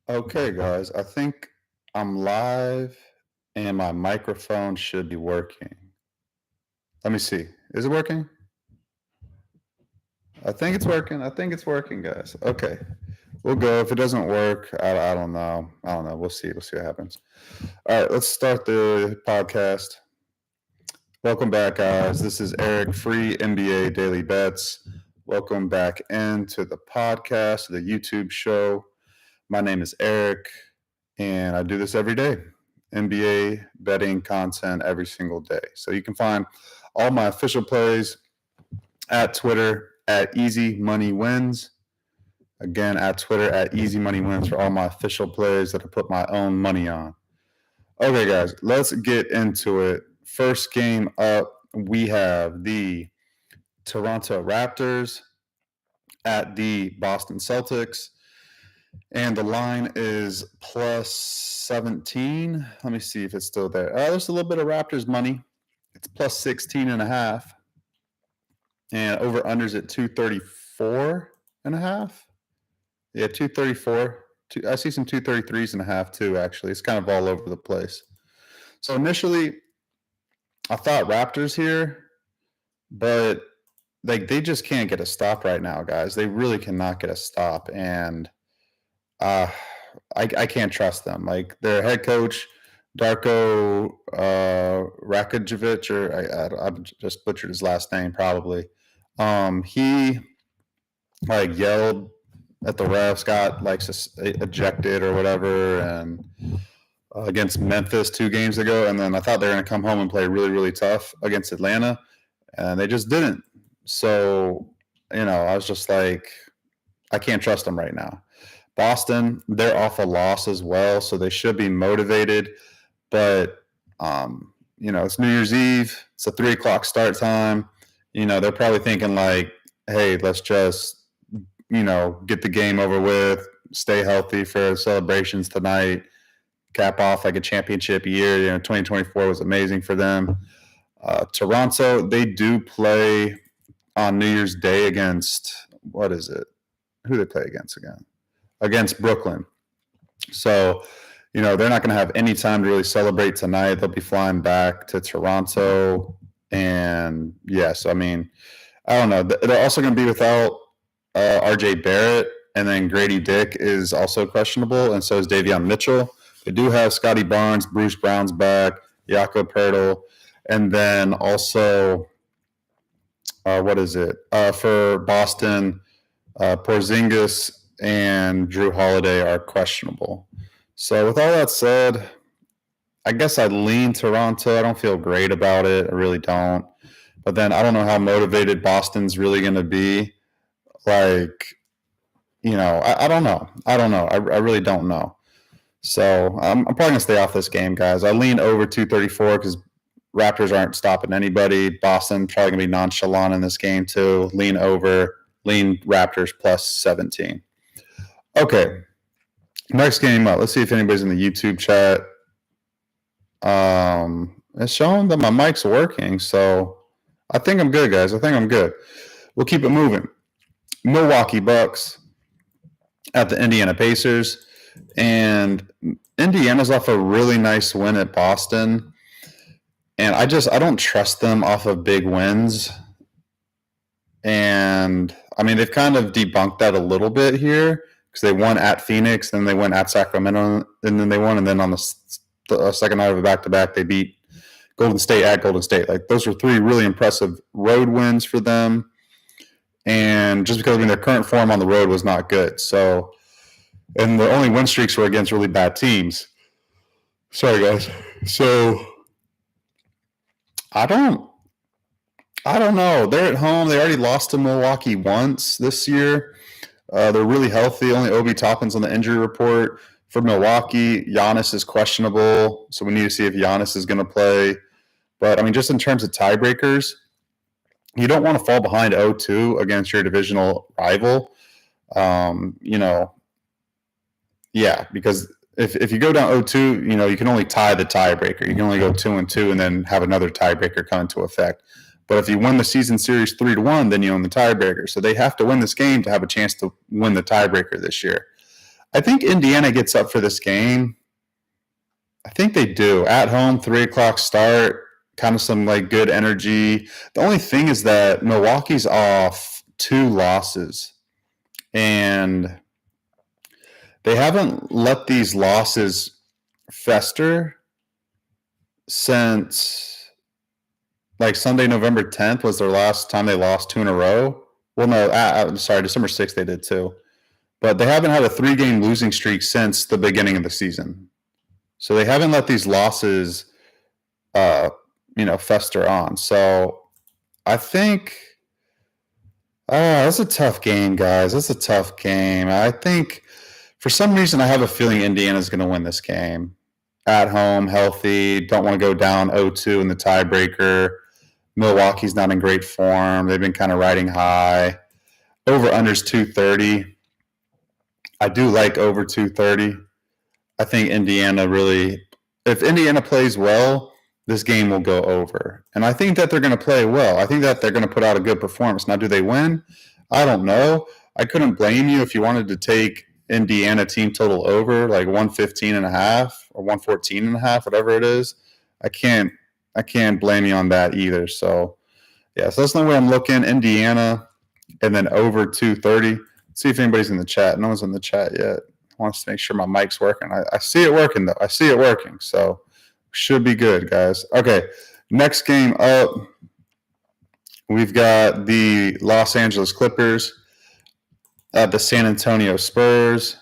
Okay, guys, I think I'm live and my microphone should be working. Let me see. Is it working? I think it's working. I think it's working, guys. Okay. We'll go. If it doesn't work, I don't know. I don't know. We'll see. We'll see what happens. All right, let's start the podcast. Welcome back, guys. This is Eric, free NBA Daily Bets. Welcome back into the podcast, the YouTube show. My name is Eric, and I do this every day. NBA betting content every single day. So you can find all my official plays at Twitter at Easy Money Wins. Again, at Twitter at Easy Money Wins for all my official plays that I put my own money on. Okay, guys, let's get into it. First game up, we have the Toronto Raptors at the Boston Celtics. And the line is plus 17. Let me see if it's still there. There's a little bit of Raptors money. It's plus 16 and a half. And over unders at 234 and a half. Yeah, 234. I see some 233s and a half too, actually. It's kind of all over the place. So initially, I thought Raptors here, but they just can't get a stop right now, guys. They really cannot get a stop. And I can't trust them. Like their head coach, Darko Rakojevic, or I just butchered his last name probably. He like yelled at the refs, got like ejected or whatever, and against Memphis 2 games ago. And then I thought they were going to come home and play really, really tough against Atlanta, and they just didn't. So, I was just like, I can't trust them right now. Boston, they're off a loss as well, so they should be motivated. But, it's New Year's Eve. It's a 3 o'clock start time. They're probably thinking like, hey, let's just, get the game over with, stay healthy for celebrations tonight, cap off like a championship year. 2024 was amazing for them. Toronto, they do play on New Year's Day against, what is it? Who do they play against again? Against Brooklyn. So, they're not going to have any time to really celebrate tonight. They'll be flying back to Toronto. And yes, I don't know. They're also going to be without RJ Barrett, and then Grady Dick is also questionable, and so is Davion Mitchell. They do have Scotty Barnes, Bruce Brown's back, Jakob Poeltl, and then also, for Boston, Porzingis and Drew Holiday are questionable. So with all that said, I guess I'd lean Toronto. I don't feel great about it. I really don't. But then I don't know how motivated Boston's really going to be. Like, I don't know. I really don't know. So I'm probably going to stay off this game, guys. I lean over 234 because Raptors aren't stopping anybody. Boston probably going to be nonchalant in this game too. Lean Raptors plus 17. Okay, next game up. Let's see if anybody's in the YouTube chat. It's showing that my mic's working, so I think I'm good, guys. I think I'm good. We'll keep it moving. Milwaukee Bucks at the Indiana Pacers, and Indiana's off a really nice win at Boston, and I don't trust them off of big wins. And they've kind of debunked that a little bit here because they won at Phoenix, then they went at Sacramento, and then they won, and then on the second night of a back-to-back, they beat Golden State at Golden State. Like, those were 3 really impressive road wins for them. And just because their current form on the road was not good. So, and the only win streaks were against really bad teams. Sorry, guys. So, I don't know. They're at home. They already lost to Milwaukee once this year. They're really healthy. Only Obi Toppin's on the injury report. For Milwaukee, Giannis is questionable, so we need to see if Giannis is going to play. But, just in terms of tiebreakers, you don't want to fall behind 0-2 against your divisional rival. Because if you go down 0-2, you can only tie the tiebreaker. You can only go 2-2 and then have another tiebreaker come into effect. But if you win the season series 3-1, then you own the tiebreaker. So they have to win this game to have a chance to win the tiebreaker this year. I think Indiana gets up for this game. I think they do. At home, 3 o'clock start, kind of some like good energy. The only thing is that Milwaukee's off 2 losses, and they haven't let these losses fester since like Sunday, November 10th was their last time they lost 2 in a row. Well, no, I'm sorry, December 6th they did too. But they haven't had a 3-game losing streak since the beginning of the season. So they haven't let these losses, fester on. So I think that's a tough game, guys. That's a tough game. I think for some reason I have a feeling Indiana's going to win this game. At home, healthy, don't want to go down 0-2 in the tiebreaker. Milwaukee's not in great form. They've been kind of riding high. Over-under's 230. I do like over 230. I think Indiana really, if Indiana plays well, this game will go over. And I think that they're going to play well. I think that they're going to put out a good performance. Now, do they win? I don't know. I couldn't blame you if you wanted to take Indiana team total over, like 115.5 or 114.5, whatever it is. I can't blame you on that either. So, yeah, so that's the way I'm looking. Indiana and then over 230. Let's see if anybody's in the chat. No one's in the chat yet. Wants to make sure my mic's working. I see it working, though. I see it working. So should be good, guys. Okay, next game up, we've got the Los Angeles Clippers at the San Antonio Spurs.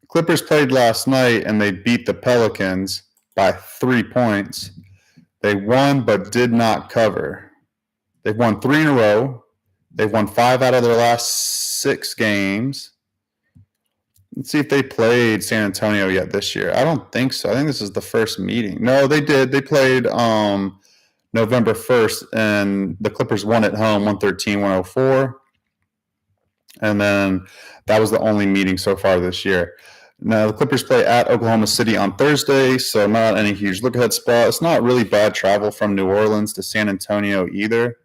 Clippers played last night, and they beat the Pelicans by 3 points. They won but did not cover. They've won 3 in a row. They've won 5 out of their last 6 games. Let's see if they played San Antonio yet this year. I don't think so. I think this is the first meeting. No, they did. They played November 1st, and the Clippers won at home 113-104. And then that was the only meeting so far this year. Now, the Clippers play at Oklahoma City on Thursday, so not any huge look-ahead spot. It's not really bad travel from New Orleans to San Antonio either.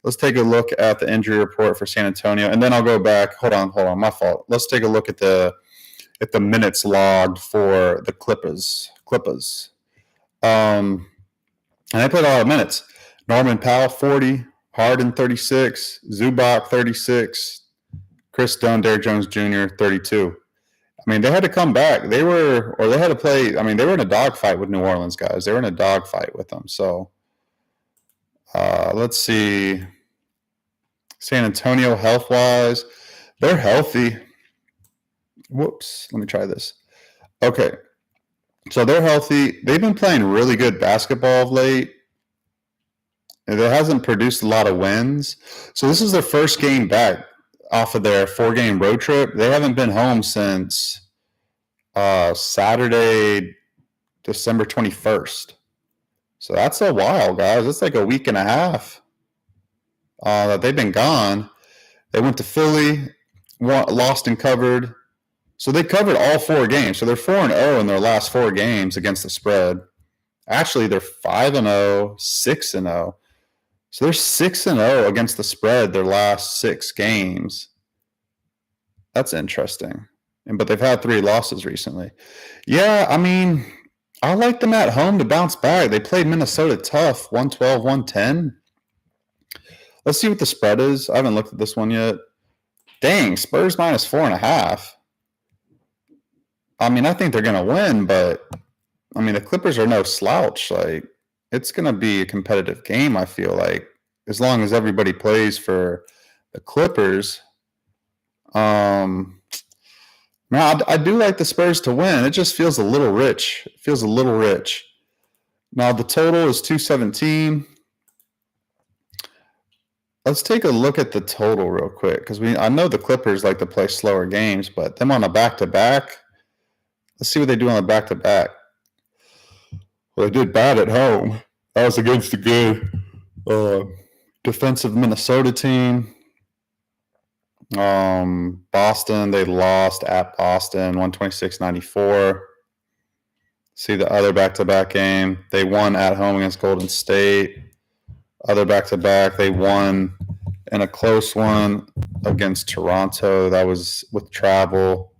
Let's take a look at the injury report for San Antonio, and then I'll go back. Hold on, my fault. Let's take a look at the minutes logged for the Clippers. And they played a lot of minutes. Norman Powell, 40. Harden, 36. Zubac, 36. Chris Dunn, Derrick Jones Jr., 32. I mean, they had to come back. They had to play. I mean, they were in a dogfight with New Orleans, guys. They were in a dogfight with them. So let's see. San Antonio health-wise, they're healthy. Whoops. Let me try this. Okay. So they're healthy. They've been playing really good basketball of late. It hasn't produced a lot of wins. So this is their first game back off of their 4-game road trip. They haven't been home since Saturday, December 21st. So that's a while, guys. It's like a week and a half that they've been gone. They went to Philly, lost and covered. So they covered all 4 games. So they're 4-0 in their last 4 games against the spread. Actually, they're 5-0, 6-0. So they're 6-0 against the spread their last 6 games. That's interesting. But they've had 3 losses recently. Yeah, I mean, I like them at home to bounce back. They played Minnesota tough, 112-110. Let's see what the spread is. I haven't looked at this one yet. Dang, Spurs minus 4.5. I mean, I think they're going to win, but, I mean, the Clippers are no slouch. Like, it's going to be a competitive game, I feel like, as long as everybody plays for the Clippers. Man, I do like the Spurs to win. It just feels a little rich. It feels a little rich. Now, the total is 217. Let's take a look at the total real quick, because I know the Clippers like to play slower games, but them on a back-to-back, let's see what they do on a back-to-back. Well, they did bad at home. That was against a good defensive Minnesota team. Boston, they lost at Boston, 126-94. See the other back-to-back game. They won at home against Golden State. Other back-to-back, they won in a close one against Toronto. That was with travel.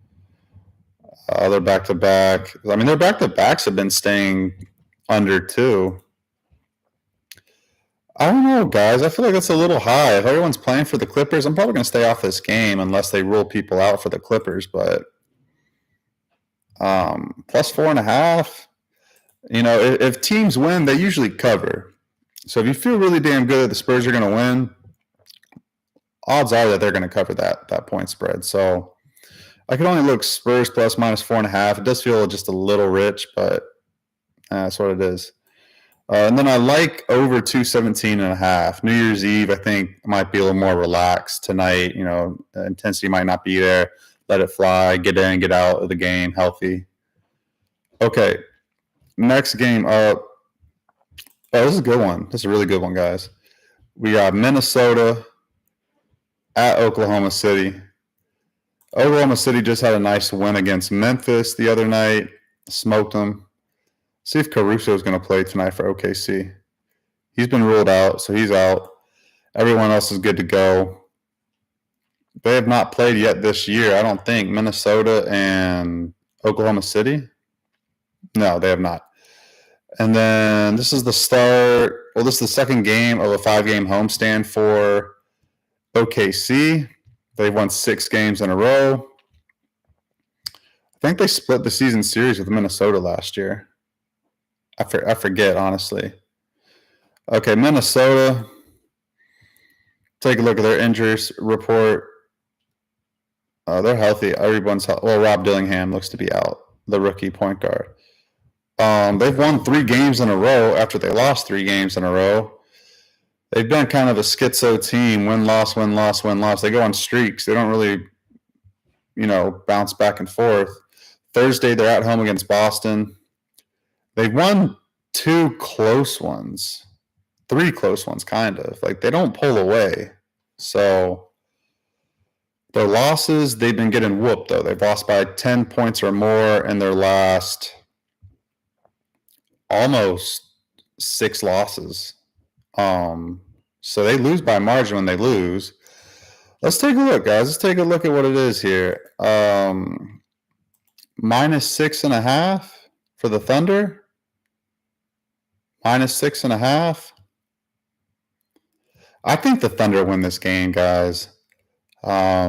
They're back to back. I mean, their back to backs have been staying under too. I don't know, guys. I feel like that's a little high. If everyone's playing for the Clippers, I'm probably going to stay off this game unless they rule people out for the Clippers. But plus 4.5. If teams win, they usually cover. So if you feel really damn good that the Spurs are going to win, odds are that they're going to cover that point spread. So I can only look Spurs plus minus 4.5. It does feel just a little rich, but that's what it is. And then I like over 217.5. New Year's Eve, I think, might be a little more relaxed tonight. Intensity might not be there. Let it fly. Get in, get out of the game healthy. Okay, next game up. Oh, this is a good one. This is a really good one, guys. We got Minnesota at Oklahoma City. Oklahoma City just had a nice win against Memphis the other night. Smoked them. See if Caruso is going to play tonight for OKC. He's been ruled out, so he's out. Everyone else is good to go. They have not played yet this year, I don't think. Minnesota and Oklahoma City? No, they have not. And then this is the start. Well, this is the second game of a 5-game homestand for OKC. They've won 6 games in a row. I think they split the season series with Minnesota last year. I forget, honestly. Okay, Minnesota. Take a look at their injuries report. They're healthy. Everyone's healthy. Well, Rob Dillingham looks to be out, the rookie point guard. They've won 3 games in a row after they lost 3 games in a row. They've been kind of a schizo team, win-loss, win-loss, win-loss. They go on streaks. They don't really, bounce back and forth. Thursday, they're at home against Boston. They've won 2 close ones, 3 close ones, kind of. Like, they don't pull away. So their losses, they've been getting whooped, though. They've lost by 10 points or more in their last almost 6 losses. So they lose by margin when they lose. Let's take a look, guys. Let's take a look at what it is here. Minus 6.5 for the Thunder. Minus 6.5. I think the Thunder win this game, guys. Do I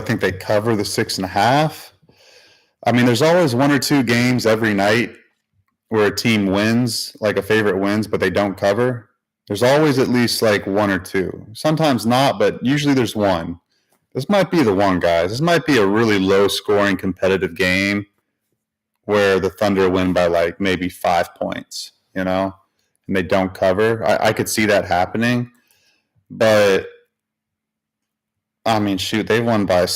think they cover the 6.5? I mean, there's always 1 or 2 games every night where a team wins, like a favorite wins, but they don't cover. There's always at least like 1 or 2. Sometimes not, but usually there's 1. This might be the one, guys. This might be a really low-scoring competitive game where the Thunder win by like maybe 5 points, and they don't cover. I could see that happening. But, I mean, shoot, they've won by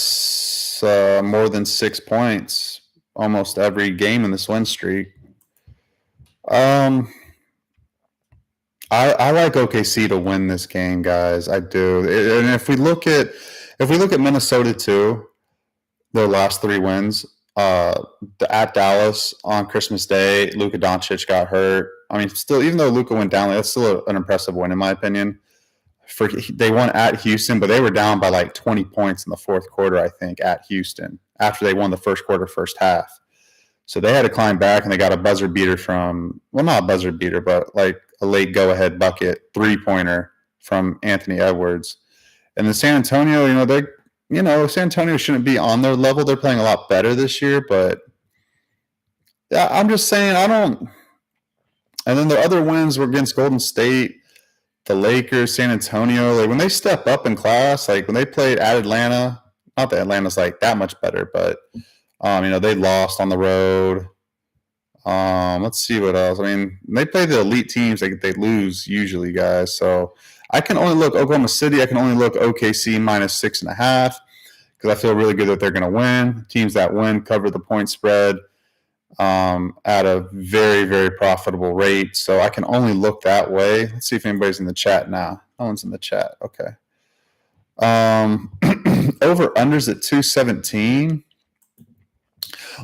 more than 6 points almost every game in this win streak. I like OKC to win this game, guys. I do. And if we look at Minnesota too, their last 3 wins, at Dallas on Christmas Day, Luka Doncic got hurt. I mean, still, even though Luka went down, that's still an impressive win in my opinion. They won at Houston, but they were down by like 20 points in the fourth quarter, I think, at Houston after they won the first quarter, first half. So they had to climb back, and they got a buzzer beater not a buzzer beater, but like a late go-ahead bucket 3-pointer from Anthony Edwards. And then San Antonio, San Antonio shouldn't be on their level. They're playing a lot better this year, but yeah, I'm just saying And then their other wins were against Golden State, the Lakers, San Antonio. Like when they step up in class, like when they played at Atlanta, not that Atlanta's like that much better, but they lost on the road. Let's see what else. I mean, they play the elite teams. They lose usually, guys. So I can only look Oklahoma City. I can only look OKC minus 6.5 because I feel really good that they're going to win. Teams that win cover the point spread at a very, very profitable rate. So I can only look that way. Let's see if anybody's in the chat now. No one's in the chat. Okay. Over-unders at 217.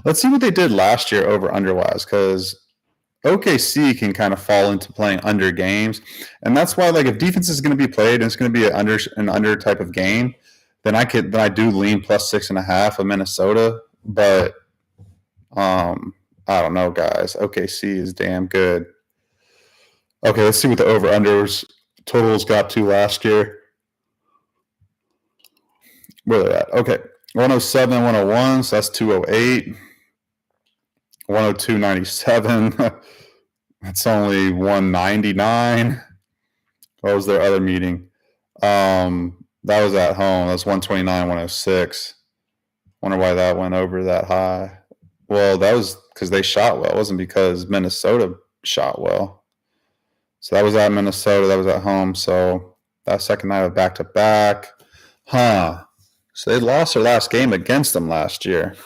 Let's see what they did last year over-under-wise, because OKC can kind of fall into playing under games. And that's why, like, if defense is going to be played and it's going to be an under type of game, then I do lean plus 6.5 of Minnesota. but I don't know, guys. OKC is damn good. Okay, let's see what the over-unders totals got to last year. Where they're at. Okay, 107, 101, so that's 208. 102.97. That's only 199. What was their other meeting? That was at home. That's 129, 106. Wonder why that went over that high. Well, that was because they shot well. It wasn't because Minnesota shot well. So that was at Minnesota. That was at home. So that second night of back-to-back. So they lost their last game against them last year.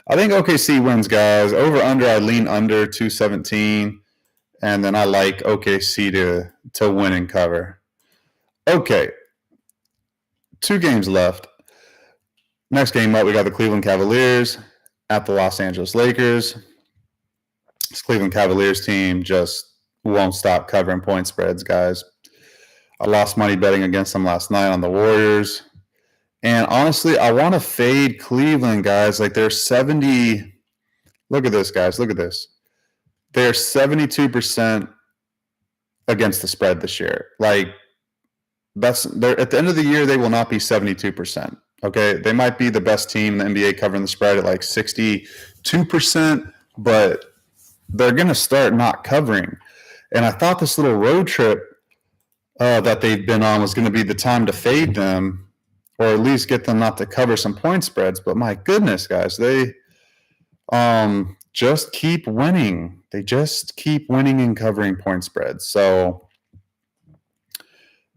I think OKC wins, guys. Over-under, I lean under 217. And then I like OKC to win and cover. Okay. 2 games left. Next game up, we got the Cleveland Cavaliers at the Los Angeles Lakers. This Cleveland Cavaliers team just won't stop covering point spreads, guys. I lost money betting against them last night on the Warriors. And honestly, I want to fade Cleveland, guys. Like they're 70. Look at this, guys. Look at this. They're 72% against the spread this year. Like they're at the end of the year, they will not be 72%. Okay, they might be the best team in the NBA covering the spread at like 62%, but they're going to start not covering. And I thought this little road trip that they've been on was going to be the time to fade them, or at least get them not to cover some point spreads. But my goodness, guys, they just keep winning. They just keep winning and covering point spreads. So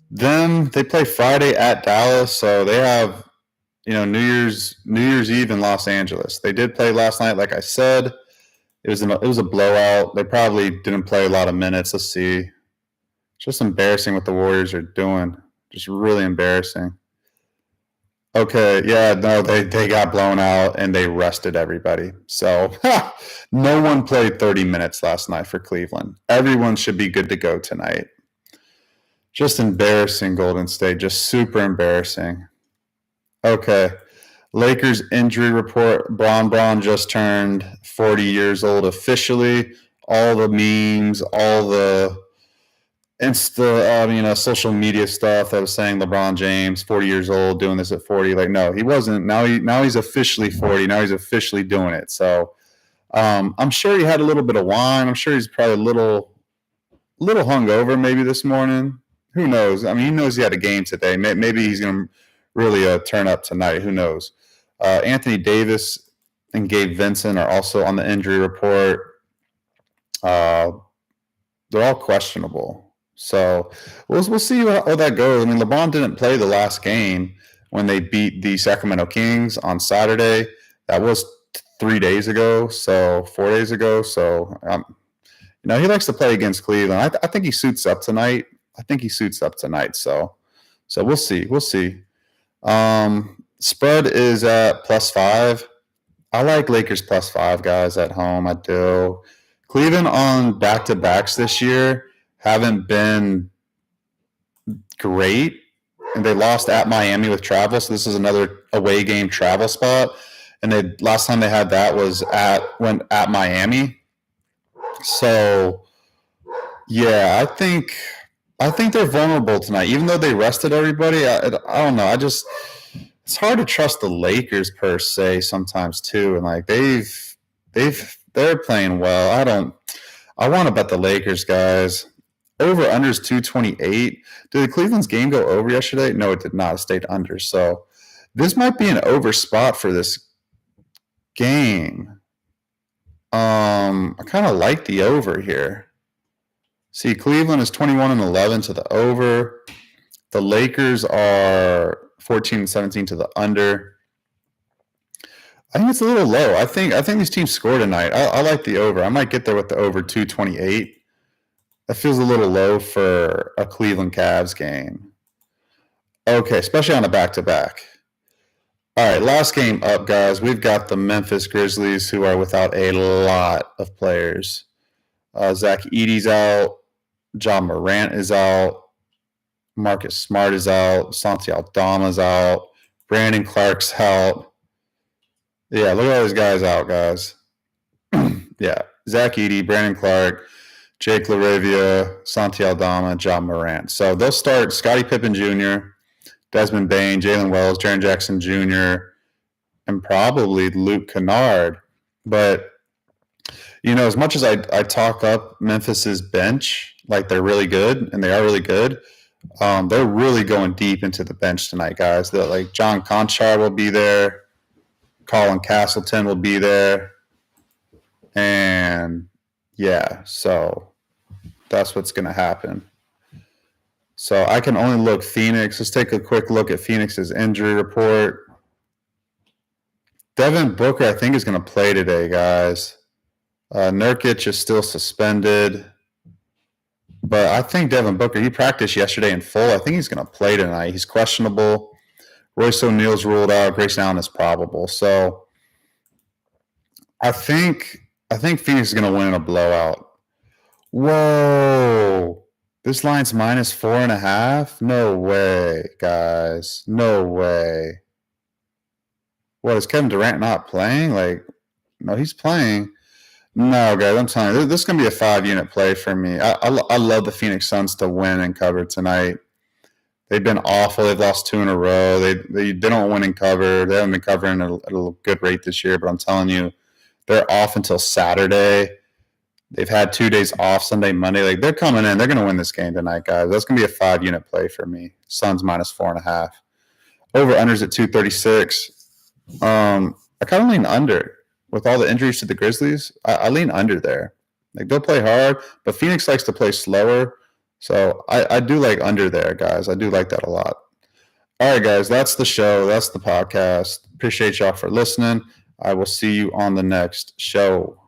then they play Friday at Dallas, so they have New Year's Eve in Los Angeles. They did play last night, like I said. It was a blowout. They probably didn't play a lot of minutes. Let's see. It's just embarrassing what the Warriors are doing. Just really embarrassing. Okay, yeah, no, they got blown out and they rested everybody. So no one played 30 minutes last night for Cleveland. Everyone should be good to go tonight. Just embarrassing, Golden State. Just super embarrassing. Okay. Lakers injury report. Bron just turned 40 years old officially. All the memes, all the social media stuff that was saying LeBron James, 40 years old, doing this at 40. Like, no, he wasn't. Now he's officially 40. Now he's officially doing it. So I'm sure he had a little bit of wine. I'm sure he's probably a little hungover maybe this morning. Who knows? I mean, he knows he had a game today. Maybe he's going to really turn up tonight. Who knows? Anthony Davis and Gabe Vincent are also on the injury report. They're all questionable. So we'll see how that goes. I mean, LeBron didn't play the last game when they beat the Sacramento Kings on Saturday. That was 4 days ago. So he likes to play against Cleveland. I think he suits up tonight. So we'll see. Spread is at +5. I like Lakers +5, guys, at home. I do. Cleveland on back-to-backs this year haven't been great, and they lost at Miami with travel, so this is another away game travel spot. And last time they had that was at Miami. So, yeah, I think they're vulnerable tonight, even though they rested everybody. I don't know. It's hard to trust the Lakers per se sometimes too, and like they're playing well. I want to bet the Lakers, guys. Over unders 228. Did the Cleveland's game go over yesterday? No, it did not. It stayed under. So this might be an over spot for this game. I kind of like the over here. See, Cleveland is 21-11 to the over. The Lakers are 14-17 to the under. I think it's a little low. I think these teams score tonight. I like the over. I might get there with the over 228. That feels a little low for a Cleveland Cavs game. Okay, especially on a back-to-back. All right, last game up, guys. We've got the Memphis Grizzlies, who are without a lot of players. Zach Edey's out. John Morant is out. Marcus Smart is out. Santi Aldama's out. Brandon Clark's out. Yeah, look at all these guys out, guys. Yeah, Zach Edey, Brandon Clark, Jake LaRavia, Santi Aldama, John Morant. So they'll start Scottie Pippen Jr., Desmond Bain, Jalen Wells, Jaren Jackson Jr., and probably Luke Kennard. But, as much as I talk up Memphis's bench, like they're really good, and they are really good, they're really going deep into the bench tonight, guys. Like John Conchar will be there. Colin Castleton will be there. And, yeah, so that's what's going to happen. So I can only look Phoenix. Let's take a quick look at Phoenix's injury report. Devin Booker, I think, is going to play today, guys. Nurkic is still suspended. But I think Devin Booker, he practiced yesterday in full. I think he's going to play tonight. He's questionable. Royce O'Neal's ruled out. Grayson Allen is probable. So I think Phoenix is going to win in a blowout. Whoa. This line's -4.5? No way, guys. No way. What, is Kevin Durant not playing? No, he's playing. No, guys, I'm telling you, this is going to be a 5-unit play for me. I love the Phoenix Suns to win and cover tonight. They've been awful. They've lost 2 in a row. They don't win and cover. They haven't been covering at a good rate this year, but I'm telling you, they're off until Saturday. They've had 2 days off, Sunday, Monday. They're coming in. They're going to win this game tonight, guys. That's going to be a 5-unit play for me. Suns -4.5. Over-unders at 236. I kind of lean under. With all the injuries to the Grizzlies, I lean under there. They'll play hard, but Phoenix likes to play slower. So I do like under there, guys. I do like that a lot. All right, guys, that's the show. That's the podcast. Appreciate y'all for listening. I will see you on the next show.